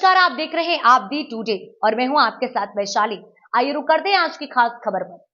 नमस्कार, आप देख रहे हैं आप दी टुडे और मैं हूं आपके साथ वैशाली। आइए रुक करते हैं आज की खास खबर पर।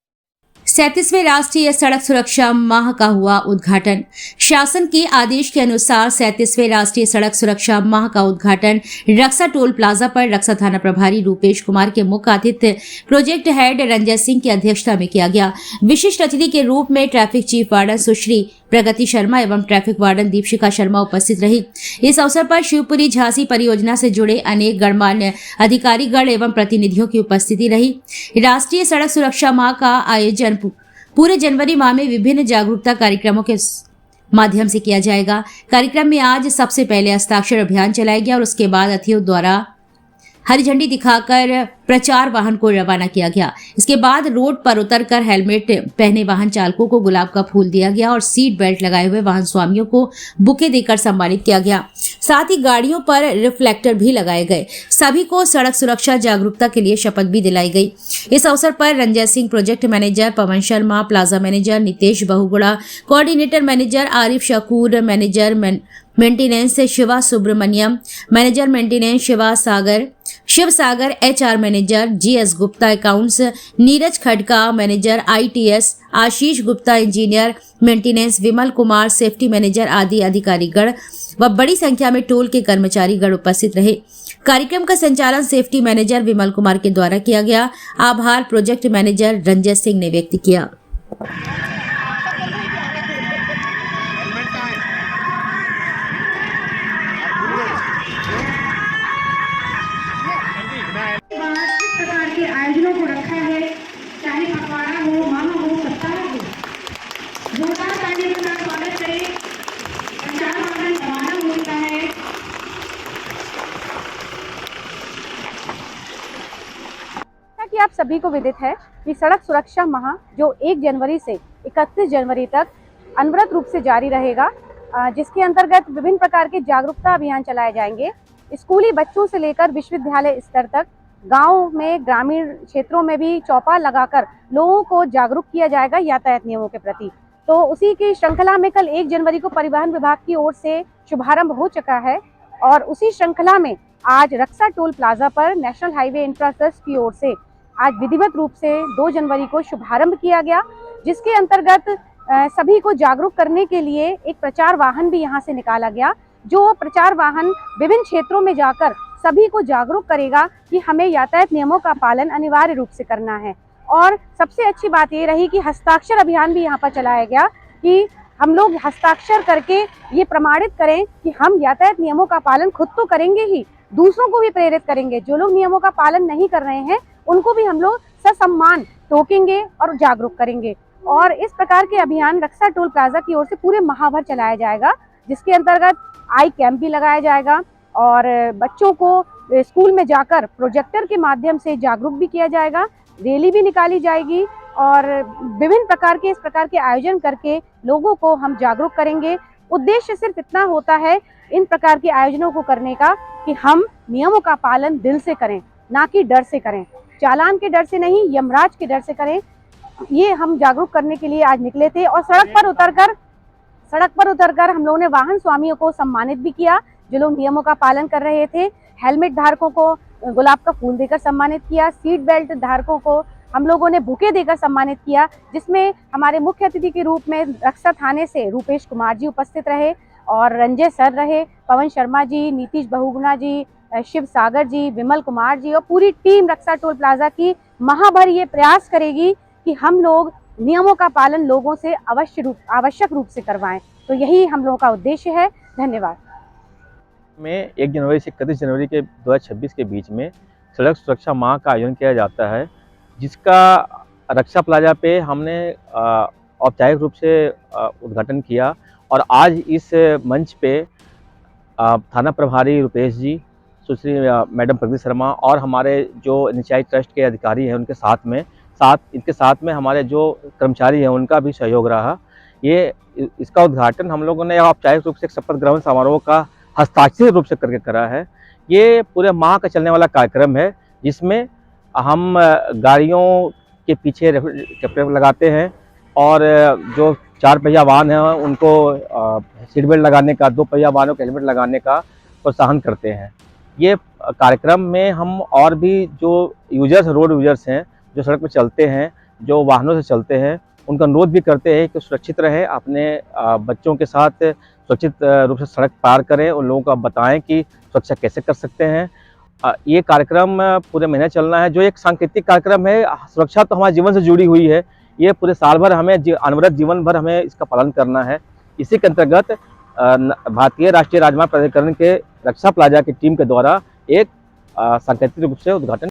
37वें राष्ट्रीय सड़क सुरक्षा माह का हुआ उद्घाटन। शासन के आदेश के अनुसार 37वें राष्ट्रीय सड़क सुरक्षा माह का उद्घाटन रक्षा टोल प्लाजा पर रक्षा थाना प्रभारी रूपेश कुमार के मुख्य अतिथि प्रोजेक्ट हेड रंजय सिंह की अध्यक्षता में किया गया। विशिष्ट अतिथि के रूप में ट्रैफिक चीफ वार्डन सुश्री प्रगति शर्मा एवं ट्रैफिक वार्डन दीपशिखा शर्मा उपस्थित रही। इस अवसर पर शिवपुरी झांसी परियोजना से जुड़े अनेक गणमान्य अधिकारीगण एवं प्रतिनिधियों की उपस्थिति रही। राष्ट्रीय सड़क सुरक्षा माह का आयोजन पूरे जनवरी माह में विभिन्न जागरूकता कार्यक्रमों के माध्यम से किया जाएगा। कार्यक्रम में आज सबसे पहले हस्ताक्षर अभियान चलाया गया और उसके बाद अतिथियों द्वारा हरी झंडी दिखाकर प्रचार वाहन को रवाना किया गया। इसके बाद रोड पर उतरकर हेलमेट पहने वाहन चालकों को गुलाब का फूल दिया गया और सीट बेल्ट लगाए हुए वाहन स्वामियों को बुके देकर सम्मानित किया गया। साथ ही गाड़ियों पर रिफ्लेक्टर भी लगाए गए। सभी को सड़क सुरक्षा जागरूकता के लिए शपथ भी दिलाई गई। इस अवसर पर Ranjay Singh project manager, Pawan Sharma plaza manager, Nitesh Bahuguna coordinator manager, Arif Shakoor manager maintenance Shiva Subramaniam, manager maintenance Shiv Sagar HR manager, GS Gupta accounts, Neeraj Khadka manager ITS, Ashish Gupta engineer maintenance, Vimal Kumar safety manager आदि अधिकारीगण व बड़ी संख्या में टोल के कर्मचारीगण उपस्थित रहे। कार्यक्रम का संचालन सेफ्टी मैनेजर विमल कुमार के द्वारा किया गया। आभार प्रोजेक्ट मैनेजर रंजय सिंह ने व्यक्त किया। आयोजनों को रखा है, चाहे पखवाड़ा हो, मामा हो, सप्ताह हो, जोरदार तालियों के साथ स्वागत करें। प्रचार वाहन रवाना होता है। जैसा कि आप सभी को विदित है कि सड़क सुरक्षा माह जो 1 जनवरी से 31 जनवरी तक अनवरत रूप से जारी रहेगा, जिसके अंतर्गत विभिन्न प्रकार के जागरूकता अभियान चलाए जाएंगे। स्कूली बच्चों से लेकर विश्वविद्यालय स्तर तक गांव में, ग्रामीण क्षेत्रों में भी चौपाल लगाकर लोगों को जागरूक किया जाएगा यातायात नियमों के प्रति। तो उसी की श्रृंखला में कल 1 जनवरी को परिवहन विभाग की ओर से शुभारंभ हो चुका है और उसी श्रृंखला में आज रक्षा टोल प्लाजा पर नेशनल हाईवे इंफ्रा ट्रस्ट की ओर से आज विधिवत रूप से 2 जनवरी को शुभारंभ किया गया, जिसके अंतर्गत सभी को जागरूक करने के लिए एक प्रचार वाहन भी यहाँ से निकाला गया, जो प्रचार वाहन विभिन्न क्षेत्रों में जाकर सभी को जागरूक करेगा कि हमें यातायात नियमों का पालन अनिवार्य रूप से करना है। और सबसे अच्छी बात ये रही कि हस्ताक्षर अभियान भी यहाँ पर चलाया गया कि हम लोग हस्ताक्षर करके ये प्रमाणित करें कि हम यातायात नियमों का पालन खुद तो करेंगे ही, दूसरों को भी प्रेरित करेंगे। जो लोग नियमों का पालन नहीं कर रहे हैं उनको भी हम लोग ससम्मान टोकेंगे और जागरूक करेंगे। और इस प्रकार के अभियान रक्षा टोल प्लाजा की ओर से पूरे माह भर चलाया जाएगा, जिसके अंतर्गत आई कैंप भी लगाया जाएगा और बच्चों को स्कूल में जाकर प्रोजेक्टर के माध्यम से जागरूक भी किया जाएगा। रैली भी निकाली जाएगी और विभिन्न प्रकार के इस प्रकार के आयोजन करके लोगों को हम जागरूक करेंगे। उद्देश्य सिर्फ इतना होता है इन प्रकार के आयोजनों को करने का कि हम नियमों का पालन दिल से करें, ना कि डर से करें, चालान के डर से नहीं, यमराज के डर से करें। ये हम जागरूक करने के लिए आज निकले थे और सड़क पर उतरकर हम लोगों ने वाहन स्वामियों को सम्मानित भी किया जो लोग नियमों का पालन कर रहे थे। हेलमेट धारकों को गुलाब का फूल देकर सम्मानित किया, सीट बेल्ट धारकों को हम लोगों ने बुके देकर सम्मानित किया, जिसमें हमारे मुख्य अतिथि के रूप में रक्षा थाने से रूपेश कुमार जी उपस्थित रहे और रंजय सर रहे, पवन शर्मा जी, नीतीश बहुगुणा जी, शिव सागर जी, विमल कुमार जी और पूरी टीम रक्षा टोल प्लाजा की माह भर ये प्रयास करेगी कि हम लोग नियमों का पालन लोगों से आवश्यक रूप से करवाएं। तो यही हम लोगों का उद्देश्य है। धन्यवाद। में 1 जनवरी से 31 जनवरी के 2026 के बीच में सड़क सुरक्षा माह का आयोजन किया जाता है, जिसका रक्षा प्लाजा पे हमने औपचारिक रूप से उद्घाटन किया और आज इस मंच पे थाना प्रभारी रूपेश जी, सुश्री मैडम प्रगति शर्मा और हमारे जो निचाई ट्रस्ट के अधिकारी हैं उनके इनके साथ में हमारे जो कर्मचारी हैं उनका भी सहयोग रहा। इसका उद्घाटन हम लोगों ने औपचारिक रूप से शपथ ग्रहण समारोह का हस्ताक्षरित रूप से करके करा है। ये पूरे माह का चलने वाला कार्यक्रम है, जिसमें हम गाड़ियों के पीछे रिफ्लेक्टर लगाते हैं और जो 4 पहिया वाहन हैं उनको सीट बेल्ट लगाने का, 2 पहिया वाहनों को हेलमेट लगाने का प्रोत्साहन करते हैं। ये कार्यक्रम में हम और भी जो यूजर्स रोड यूजर्स हैं, जो सड़क पर चलते हैं, जो वाहनों से चलते हैं, उनका अनुरोध भी करते हैं कि सुरक्षित रहें, अपने बच्चों के साथ सुरक्षित रूप से सड़क पार करें, उन लोगों को बताएं कि सुरक्षा कैसे कर सकते हैं। ये कार्यक्रम पूरे महीने चलना है, जो एक सांकेतिक कार्यक्रम है। सुरक्षा तो हमारे जीवन से जुड़ी हुई है, ये पूरे साल भर हमें अनवरत जीवन भर हमें इसका पालन करना है। इसी के अंतर्गत भारतीय राष्ट्रीय राजमार्ग प्राधिकरण के रक्षा प्लाजा की टीम के द्वारा एक सांकेतिक रूप से उद्घाटन